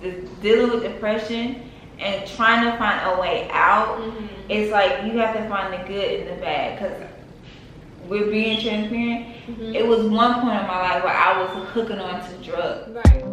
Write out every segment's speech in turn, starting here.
dealing with depression and trying to find a way out, it's like you have to find the good and the bad. Because we're being transparent. It was one point in my life where I was hooking on to drugs. Right.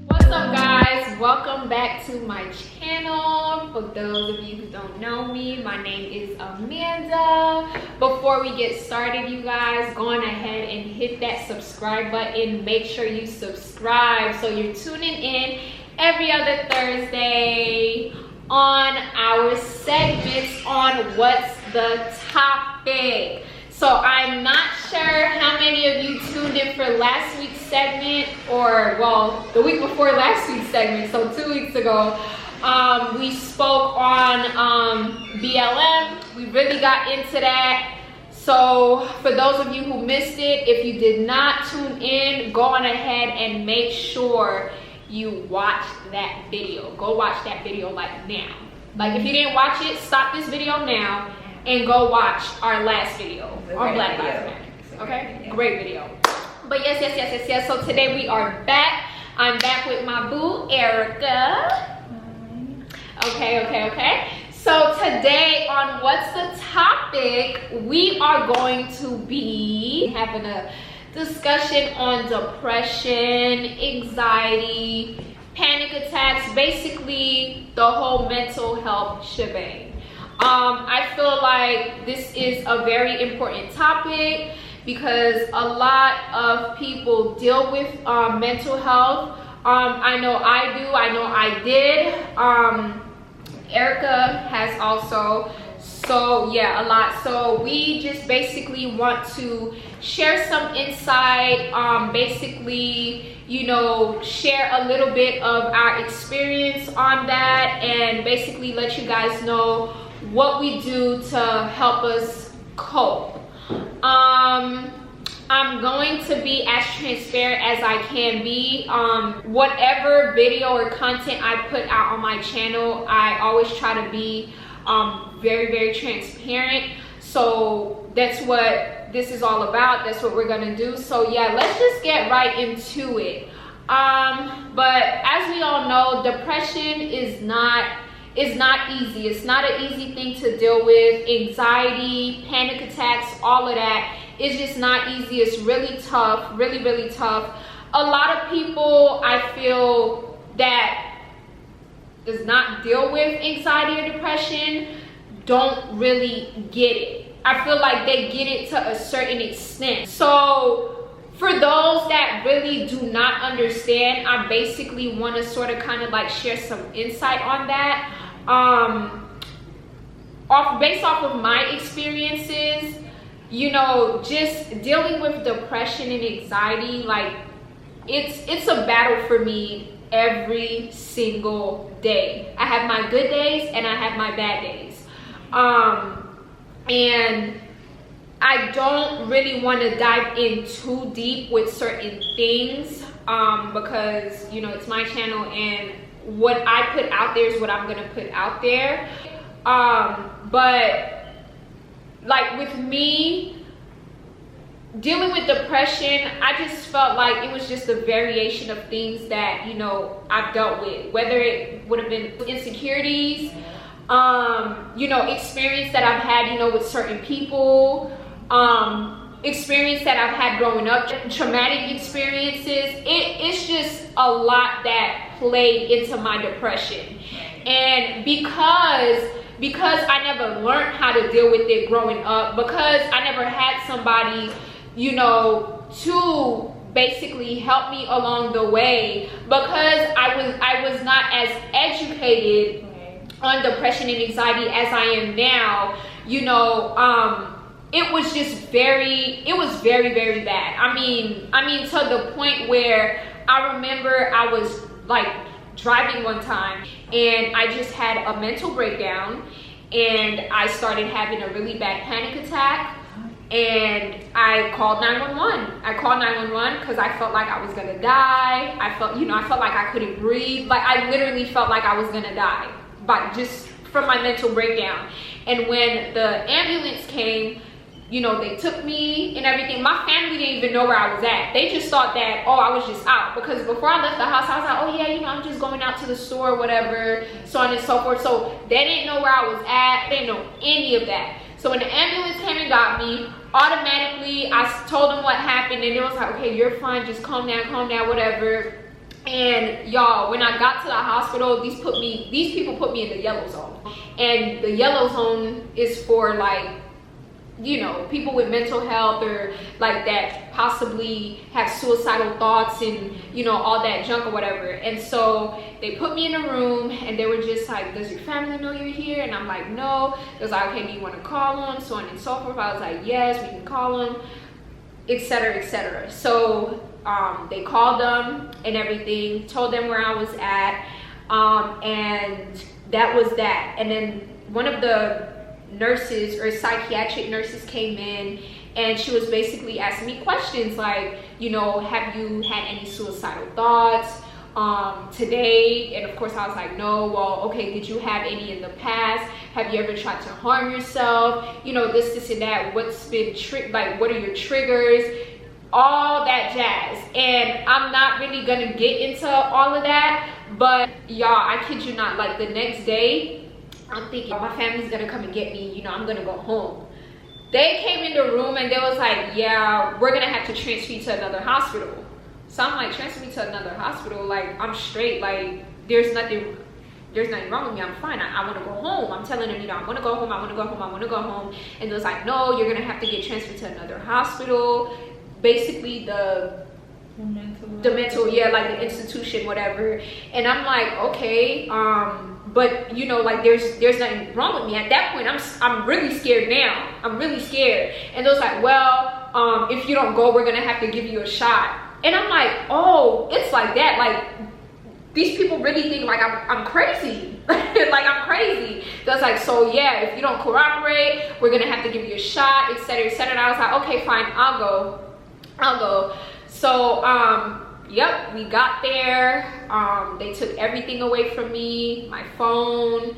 What's up, guys? Welcome back to my channel. For those of you who don't know me, my name is Amanda. Before we get started, you guys, go on ahead and hit that subscribe button. Make sure you subscribe so you're tuning in every other Thursday on our segments on What's the Topic. So I'm not sure how many of you tuned in for last week's segment, or well, the week before last week's segment, so 2 weeks ago. We spoke on BLM. We really got into that. So for those of you who missed it, if you did not tune in, go on ahead and make sure you watch that video. Go watch that video like now. Like if you didn't watch it, stop this video now and go watch our last video on Black Lives Matter. Okay? Great video. But yes. So today we are back. I'm back with my boo, Erica. Okay. So today on What's the Topic, we are going to be having a discussion on depression, anxiety, panic attacks, basically the whole mental health shebang. I feel like this is a very important topic because a lot of people deal with mental health. I know I do, I know I did. Erica has also. So yeah, a lot. So we just basically want to share some insight, basically, you know, share a little bit of our experience on that and basically let you guys know what we do to help us cope. I'm going to be as transparent as I can be. Whatever video or content I put out on my channel, I always try to be very transparent. So that's what this is all about. That's what we're gonna do. So yeah, let's just get right into it. But as we all know, depression is not easy. It's not an easy thing to deal with. Anxiety, panic attacks, all of that is just not easy. It's really tough, really tough. A lot of people, I feel, that does not deal with anxiety or depression don't really get it. I feel like they get it to a certain extent. So for those that really do not understand, I basically want to sort of kind of like share some insight on that. Based off of my experiences, you know, just dealing with depression and anxiety, like it's a battle for me every single day. I have my good days and I have my bad days. And I don't really want to dive in too deep with certain things because, you know, it's my channel and what I put out there is what I'm going to put out there. But like with me, dealing with depression, I just felt like it was just a variation of things that, you know, I've dealt with, whether it would have been insecurities, you know, experience that I've had, you know, with certain people, experience that I've had growing up, traumatic experiences. It's just a lot that played into my depression. And because I never learned how to deal with it growing up, because I never had somebody, you know, to basically help me along the way, because I was not as educated on depression and anxiety as I am now, you know, it was very bad. I mean to the point where I remember I was like driving one time and I just had a mental breakdown and I started having a really bad panic attack. And I called 911. I called 911 because I felt like I was gonna die. I felt like I couldn't breathe. Like I literally felt like I was gonna die, but just from my mental breakdown. And when the ambulance came, you know, they took me and everything. My family didn't even know where I was at. They just thought that, oh, I was just out. Because before I left the house, I was like, oh yeah, you know, I'm just going out to the store, whatever, so on and so forth. So they didn't know where I was at. They didn't know any of that. So when the ambulance came and got me, automatically I told them what happened, and it was like, okay, you're fine, just calm down, whatever. And y'all, when I got to the hospital, these people put me in the yellow zone. And the yellow zone is for, like, you know, people with mental health or like that possibly have suicidal thoughts and, you know, all that junk or whatever. And so they put me in a room and they were just like, does your family know you're here? And I'm like, no. They was like, okay, do you want to call them? So on and so forth. I was like, yes, we can call them, etc., etc. So they called them and everything, told them where I was at, and that was that. And then one of the nurses or psychiatric nurses came in, and she was basically asking me questions like, you know, have you had any suicidal thoughts today? And of course I was like, no. Well, okay, did you have any in the past? Have you ever tried to harm yourself? You know, this and that. What's been like, what are your triggers? All that jazz. And I'm not really gonna get into all of that, but y'all, I kid you not, like the next day I'm thinking, oh, my family's gonna come and get me, you know, I'm gonna go home. They came in the room and they was like, yeah, we're gonna have to transfer you to another hospital. So I'm like, transfer me to another hospital? Like, I'm straight, like there's nothing wrong with me, I'm fine, I want to go home. I'm telling them, you know, I want to go home, I want to go home, I want to go home. And they was like, no, you're gonna have to get transferred to another hospital. Basically the mental, yeah, like the institution, whatever. And I'm like, okay, but you know, like there's nothing wrong with me. At that point, I'm really scared now. I'm really scared. And they was like, well, if you don't go, we're gonna have to give you a shot. And I'm like, oh, it's like that. Like these people really think like I'm crazy. Like I'm crazy. That's like, so yeah, if you don't cooperate, we're gonna have to give you a shot, etc., etc. And I was like, okay, fine, I'll go. So yep, we got there. They took everything away from me, my phone,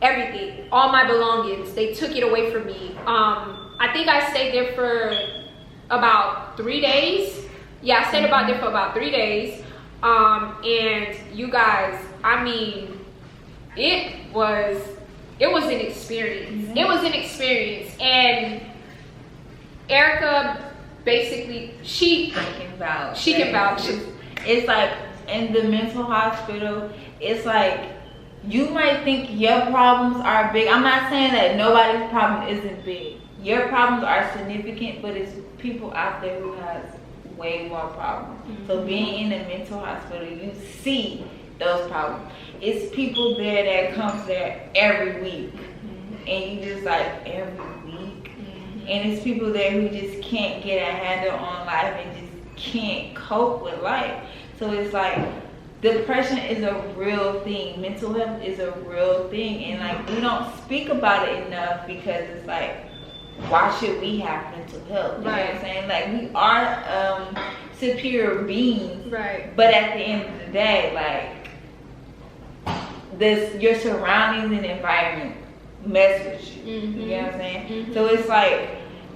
everything, all my belongings. They took it away from me. I think I stayed there for about 3 days. Yeah, I stayed there for about 3 days. And you guys, I mean, it was an experience. It was an experience. And Erica, basically, she can vouch. It's like in the mental hospital, it's like you might think your problems are big. I'm not saying that nobody's problem isn't big. Your problems are significant, but it's people out there who has way more problems. So being in a mental hospital, you see those problems. It's people there that comes there every week, and you just like every week. And it's people there who just can't get a handle on life and just can't cope with life. So it's like depression is a real thing. Mental health is a real thing. And like we don't speak about it enough because it's like, why should we have mental health? You know what I'm saying? Like we are superior beings. Right. But at the end of the day, like your surroundings and environment mess with you. You know what I'm saying? So it's like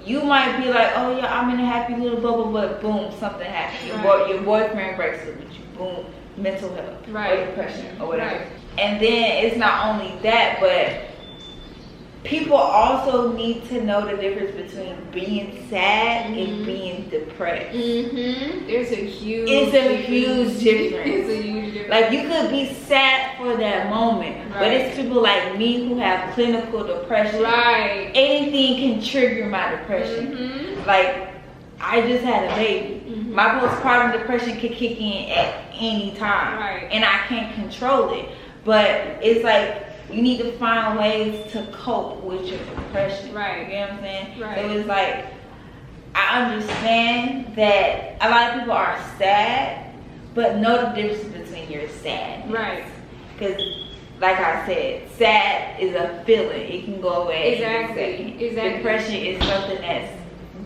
you might be like, oh yeah, I'm in a happy little bubble, but boom, something happens. Your boyfriend breaks up with you, boom, mental health or depression or whatever. And then it's not only that, but people also need to know the difference between being sad and being depressed. There's a huge huge difference. It's a huge difference. Like you could be sad for that moment, but it's people like me who have clinical depression. Anything can trigger my depression. Like I just had a baby. My postpartum depression could kick in at any time, and I can't control it. But it's like you need to find ways to cope with your depression. You know what I'm saying? So it's like, I understand that a lot of people are sad, but know the difference between your sadness. Because, like I said, sad is a feeling. It can go away. Exactly. Depression is something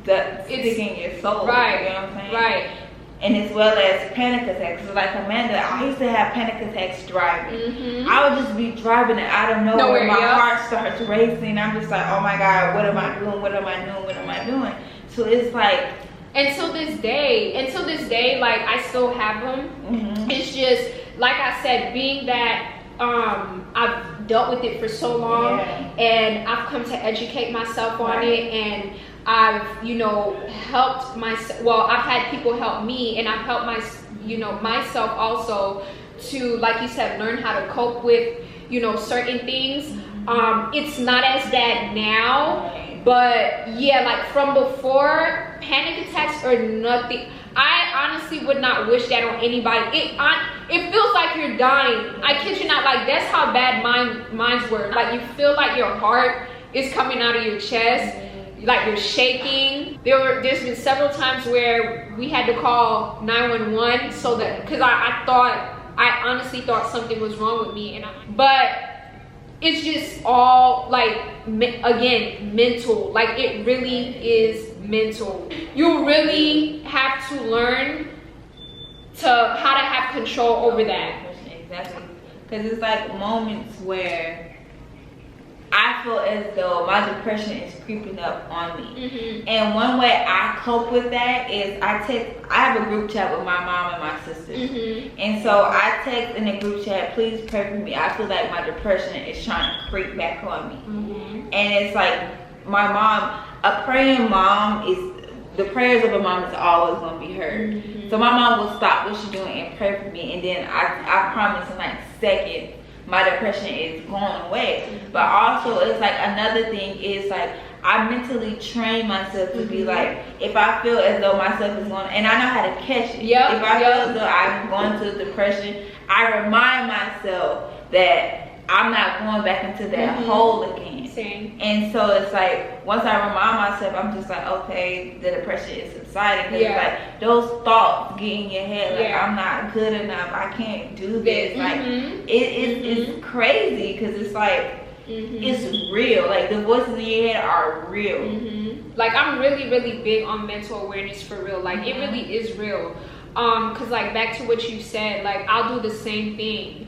that's sticking in your soul. You know what I'm saying? and as well as panic attacks. So like Amanda, I used to have panic attacks driving. I would just be driving and out of nowhere, my heart starts racing. I'm just like, oh my God, what am I doing? What am I doing? What am I doing? So it's like, until this day, like I still have them. It's just like I said, being that I've dealt with it for so long, and I've come to educate myself on it, and I've, you know, helped myself. Well, I've had people help me, and I've helped myself also to, like you said, learn how to cope with, you know, certain things. It's not as bad now. But yeah, like from before, panic attacks or nothing. I honestly would not wish that on anybody. It feels like you're dying. I kid you not. Like that's how bad mine were. Like you feel like your heart is coming out of your chest. Like you're shaking. There's been several times where we had to call 911 so that, because I honestly thought something was wrong with me, but it's just all like, again, mental. Like it really is mental. You really have to learn how to have control over that. Exactly. Because it's like moments where I feel as though my depression is creeping up on me. And one way I cope with that is I have a group chat with my mom and my sisters. And so I text in the group chat, please pray for me. I feel like my depression is trying to creep back on me. And it's like my mom, a praying mom the prayers of a mom is always going to be heard. So my mom will stop what she's doing and pray for me. And then I promise in like seconds, my depression is going away. But also it's like another thing is like I mentally train myself to be like, if I feel as though myself is going, and I know how to catch it. If I feel as though I'm going to depression, I remind myself that I'm not going back into that hole again. And so it's like once I remind myself, I'm just like, okay, the depression is subsiding. Because it's like those thoughts get in your head, like I'm not good enough, I can't do this. Like it's crazy because it's like it's real. Like the voices in your head are real. Like I'm really, really big on mental awareness for real. Like it really is real. Cause like back to what you said, like I'll do the same thing.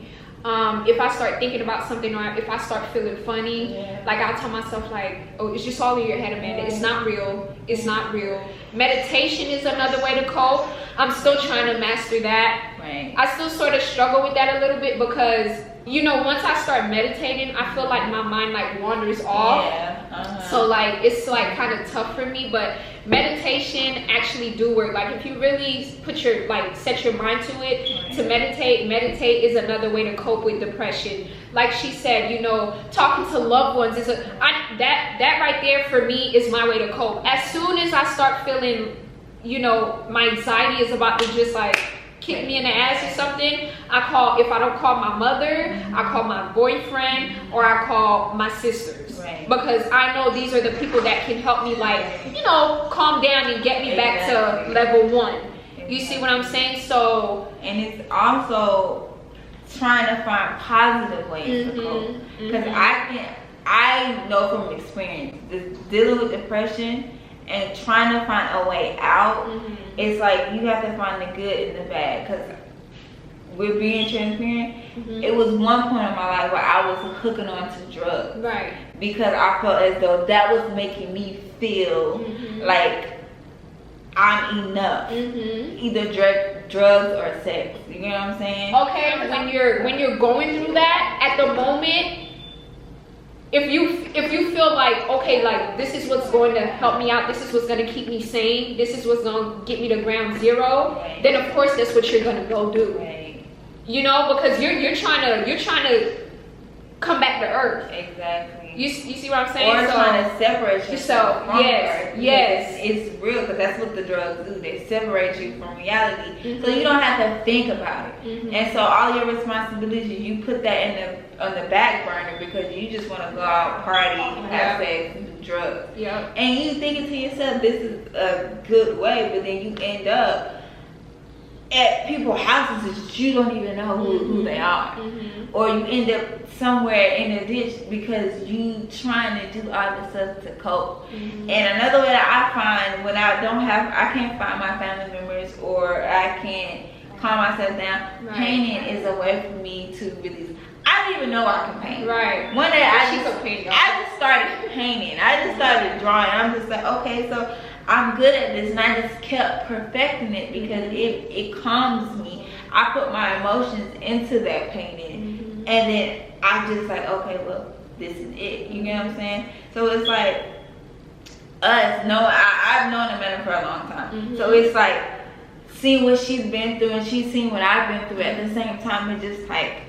If I start thinking about something, or if I start feeling funny, like I'll tell myself like, oh, it's just all in your head, Amanda. It's not real. It's not real. Meditation is another way to cope. I'm still trying to master that. I still sort of struggle with that a little bit because, you know, once I start meditating, I feel like my mind like wanders off. So like it's like kind of tough for me, but meditation actually do work. Like if you really put your set your mind to it, to meditate is another way to cope with depression. Like she said, you know, talking to loved ones is that right there for me is my way to cope. As soon as I start feeling, you know, my anxiety is about to just like kick me in the ass or something, if I don't call my mother, I call my boyfriend, or I call my sisters. Because I know these are the people that can help me, like, you know, calm down and get me back to level 1. You see what I'm saying? So, and it's also trying to find positive ways to cope. Because I know from experience, dealing with depression and trying to find a way out, it's like you have to find the good in the bad. Because we're being transparent, it was one point in my life where I was hooking on to drugs. Because I felt as though that was making me feel like I'm enough. Either drugs or sex. You know what I'm saying? Okay, when you're going through that at the moment, if you feel like, okay, like this is what's going to help me out, this is what's going to keep me sane, this is what's going to get me to ground zero, then of course that's what you're going to go do. You know, because you're trying to come back to earth. You see what I'm saying? Or trying to separate yourself from her. It's real, because that's what the drugs do. They separate you from reality, so you don't have to think about it. And so all your responsibilities, you put that on the back burner because you just want to go out, party, have sex, and do drugs. And you thinking to yourself, this is a good way, but then you end up at people's houses that you don't even know who they are. Or you end up somewhere in a ditch because you trying to do all this stuff to cope. And another way that I find when I can't find my family members, or I I can calm myself down. Right. Painting is a way for me to release. I didn't even know I could paint. Right. One day I I just started painting. I just started drawing. I'm just like, okay, so I'm good at this, and I just kept perfecting it because it calms me. I put my emotions into that painting, and then I just like, okay, well, this is it. You get what I'm saying? So it's like us. No, I've known Amanda for a long time. So it's like seeing what she's been through, and she's seen what I've been through. At the same time, it's just like,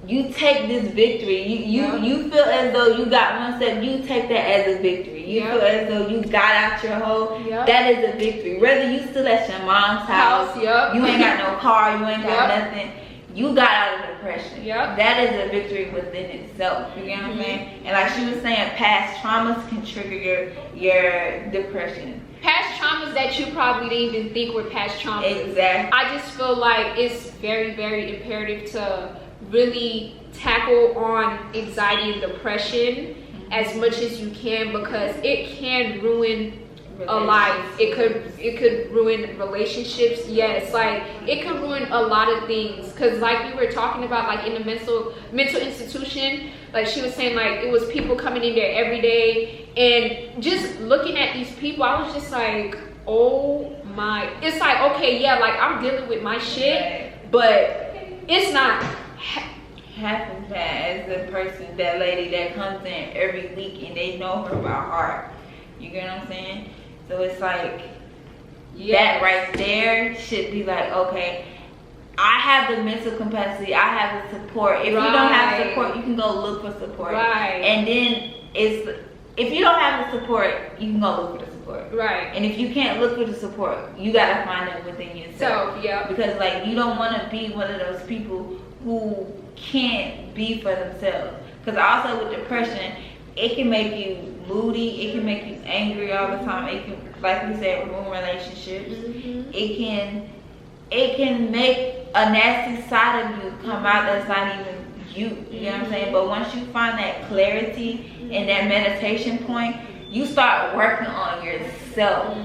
you take this victory. You feel as though you got one step. You take that as a victory. You feel as though you got out your hole. That is a victory. Whether you still at your mom's house, you ain't got no car, you ain't got nothing. You got out of depression. That is a victory within itself. You get what I'm saying? And like she was saying, past traumas can trigger your depression. Past traumas that you probably didn't even think were past traumas. Exactly. I just feel like it's very, very imperative to really tackle on anxiety and depression as much as you can, because it can ruin a life. It could ruin relationships. Yes, like it could ruin a lot of things. Because like we were talking about, like in the mental institution, like she was saying, like it was people coming in there every day, and just looking at these people, I was just like, oh my. It's like, okay, yeah, like I'm dealing with my shit, but it's not half as bad as the person, that lady that comes in every week and they know her by heart. You get what I'm saying? So it's like, that right there should be like, okay, I have the mental capacity, I have the support. If you don't have support, you can go look for support. And then if you don't have the support, you can go look for the support. And if you can't look for the support, you gotta find it within yourself. Because like, you don't want to be one of those people who can't be for themselves. Because also with depression, it can make you moody, it can make you angry all the time. It can, like we said, ruin relationships. It can make a nasty side of you come out that's not even you. You know what I'm saying? But once you find that clarity and that meditation point, you start working on yourself.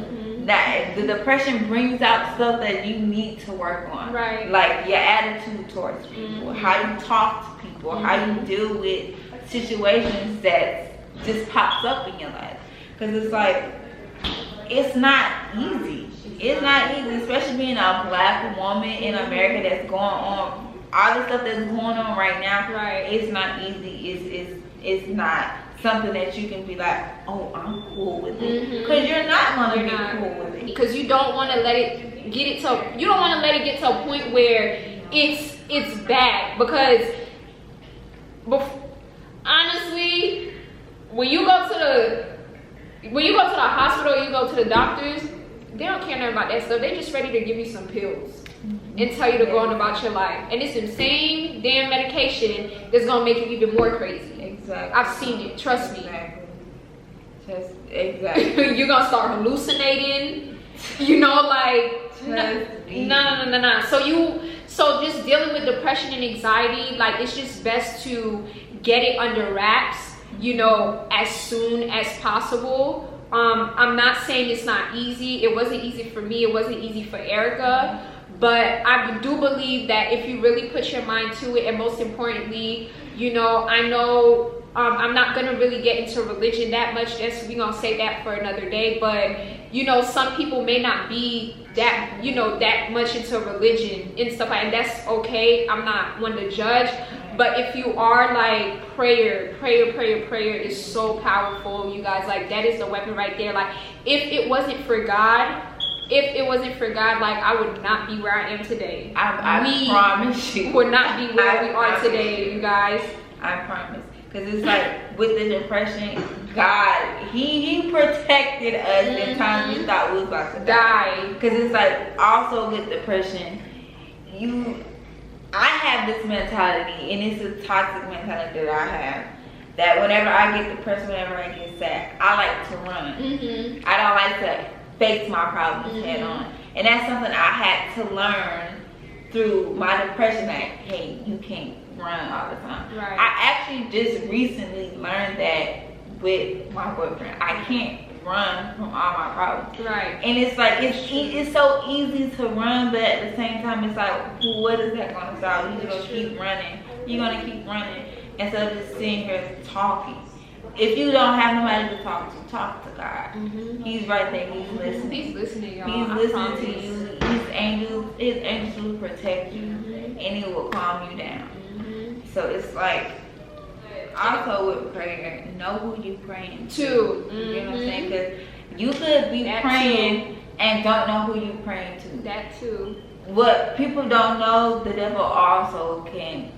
That the depression brings out stuff that you need to work on. Like your attitude towards people, how you talk to people, how you deal with situations that just pops up in your life. Because it's like, it's not easy. It's not easy, especially being a black woman in America that's going on, all the stuff that's going on right now. It's not easy. It's not something that you can be like, oh, I'm cool with it. Because you're not going to be cool with it. Because you don't want to let it get to a point where it's bad. Because honestly, when you go to the hospital, you go to the doctors, they don't care nothing about that stuff. They just ready to give you some pills and tell you to go on about your life. And it's the same damn medication that's gonna make you even more crazy. I've seen it, trust me. You're gonna start hallucinating, you know, like no. So just dealing with depression and anxiety, like it's just best to get it under wraps, you know, as soon as possible. I'm not saying it's not easy. It wasn't easy for me, it wasn't easy for Erica, but I do believe that if you really put your mind to it, and most importantly, you know, I know I'm not gonna really get into religion that much, we're gonna say that for another day, but you know, some people may not be that, you know, that much into religion and stuff like that, and that's okay. I'm not one to judge, but if you are, like, prayer is so powerful, you guys. Like, that is the weapon right there. Like, if it wasn't for God, like, I would not be where I am today. I promise you, would not be where we are today, you guys. I promise. Because it's like, with the depression, God, he protected us in times we thought we was about to die. Because it's like, also with depression, I have this mentality, and it's a toxic mentality that I have, that whenever I get depressed, whenever I get sad, I like to run. I don't like to face my problems head on. And that's something I had to learn through my depression, that, hey, you can't run all the time. I actually just recently learned that with my boyfriend. I can't run from all my problems. Right. And it's like, it's so easy to run, but at the same time, it's like, what is that going to solve? You're going to keep running. You're going to keep running instead of just sitting here talking. If you don't have nobody to talk to God. He's right there. He's listening. He's listening, y'all. He's listening to you. His angels will protect you, and he will calm you down. So it's like, also with prayer, know who you praying to. You know what I'm saying? Because you could be praying and don't know who you praying to. That too. What people don't know, the devil also can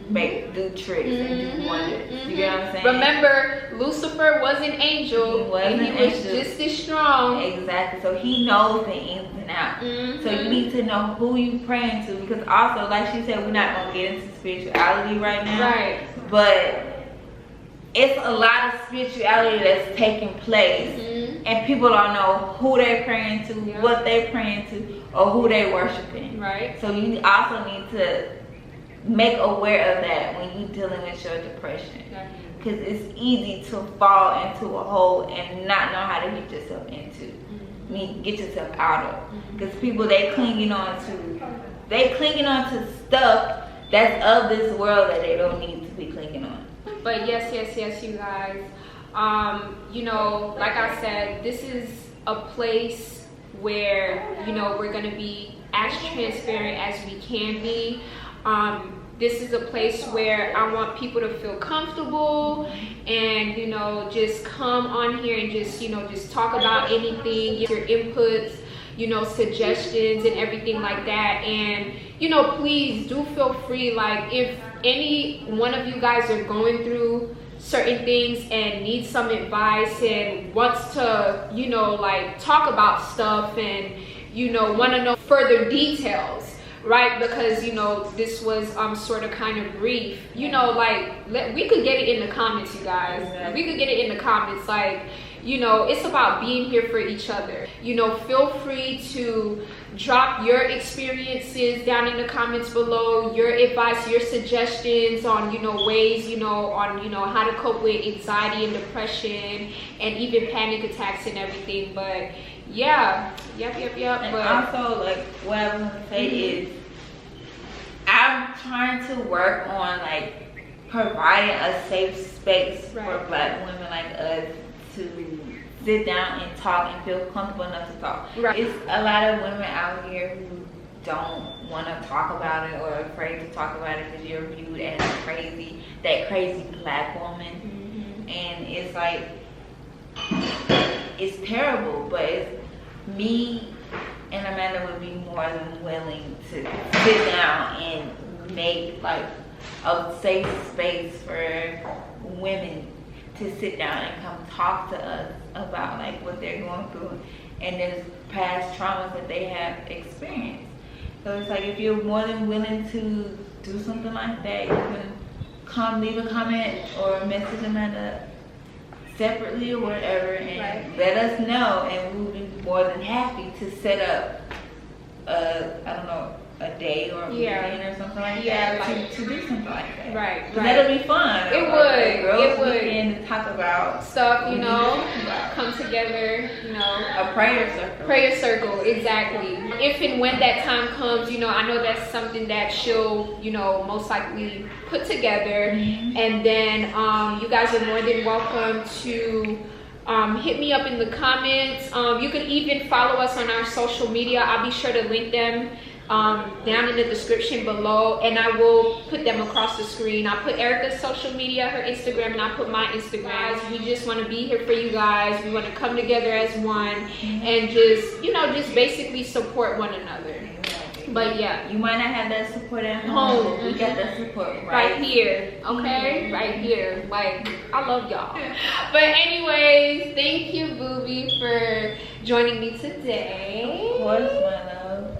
do tricks and do wonders. You get what I'm saying? Remember, Lucifer was an angel, and he was just as strong. Exactly. So he knows the ins and outs. So you need to know who you praying to, because also, like she said, we're not gonna get into spirituality right now. Right. But it's a lot of spirituality that's taking place, and people don't know who they're praying to, what they're praying to, or who they're worshiping. Right. So you also need to make aware of that when you're dealing with your depression, because it's easy to fall into a hole and not know how to get yourself into, get yourself out of. Because people, they clinging on to stuff that's of this world that they don't need to be clinging on. But yes, you guys. You know, like I said, this is a place where, you know, we're gonna be as transparent as we can be. This is a place where I want people to feel comfortable and, you know, just come on here and just, you know, just talk about anything, give your inputs, you know, suggestions and everything like that. And, you know, please do feel free, like, if any one of you guys are going through certain things and need some advice and wants to, you know, like, talk about stuff and, you know, want to know further details, right? Because, you know, this was sort of kind of brief, you know, like, we could get it in the comments, you guys. We could get it in the comments. Like, you know, it's about being here for each other. You know, feel free to drop your experiences down in the comments below, your advice, your suggestions on, you know, ways, you know, on, you know, how to cope with anxiety and depression and even panic attacks and everything. But yeah, And but also, like, what I was gonna say is, I'm trying to work on, like, providing a safe space for Black women like us to sit down and talk and feel comfortable enough to talk. It's a lot of women out here who don't want to talk about it or are afraid to talk about it because you're viewed as crazy, that crazy Black woman. And it's like, it's terrible, but it's, me and Amanda would be more than willing to sit down and make, like, a safe space for women to sit down and come talk to us about, like, what they're going through and there's past traumas that they have experienced. So it's like, if you're more than willing to do something like that, you can come leave a comment or message Amanda separately or whatever, and let us know, and we'll be more than happy to set up I don't know, a day or a weekend or something like that, like, to do something like that. Right. That'll be fun. It would. Girls weekend to talk about stuff, you know, come together, you know. A prayer circle. Prayer circle, exactly. If and when that time comes, you know, I know that's something that she'll, you know, most likely put together. And then you guys are more than welcome to hit me up in the comments. You can even follow us on our social media. I'll be sure to link them down in the description below, and I will put them across the screen. I'll put Erica's social media, her Instagram, and I'll put my Instagram. We just want to be here for you guys. We want to come together as one and just, you know, just basically support one another. But yeah, you might not have that support at home. We got that support right here, okay? Right here. Like, I love y'all. But anyways, thank you, Booby, for joining me today. Of course, my love.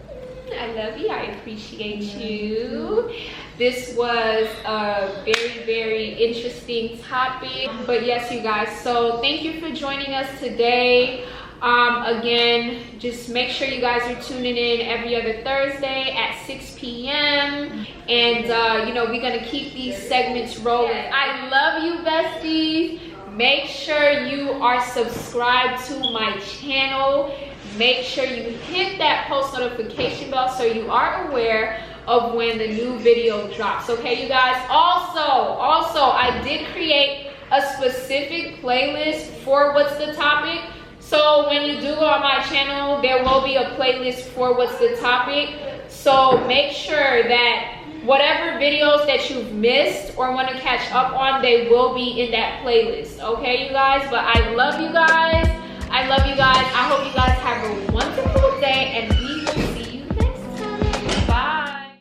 I love you. I appreciate you. This was a very, very interesting topic. But yes, you guys, so thank you for joining us today. Again, just make sure you guys are tuning in every other Thursday at 6 p.m. And, you know, we're going to keep these segments rolling. I love you, besties. make sure you are subscribed to my channel. Make sure you hit that post notification bell so you are aware of when the new video drops. Okay, you guys. Also, I did create a specific playlist for What's the Topic. So when you do go on my channel, there will be a playlist for What's the Topic. So make sure that whatever videos that you've missed or want to catch up on, they will be in that playlist. Okay, you guys? But I love you guys. I hope you guys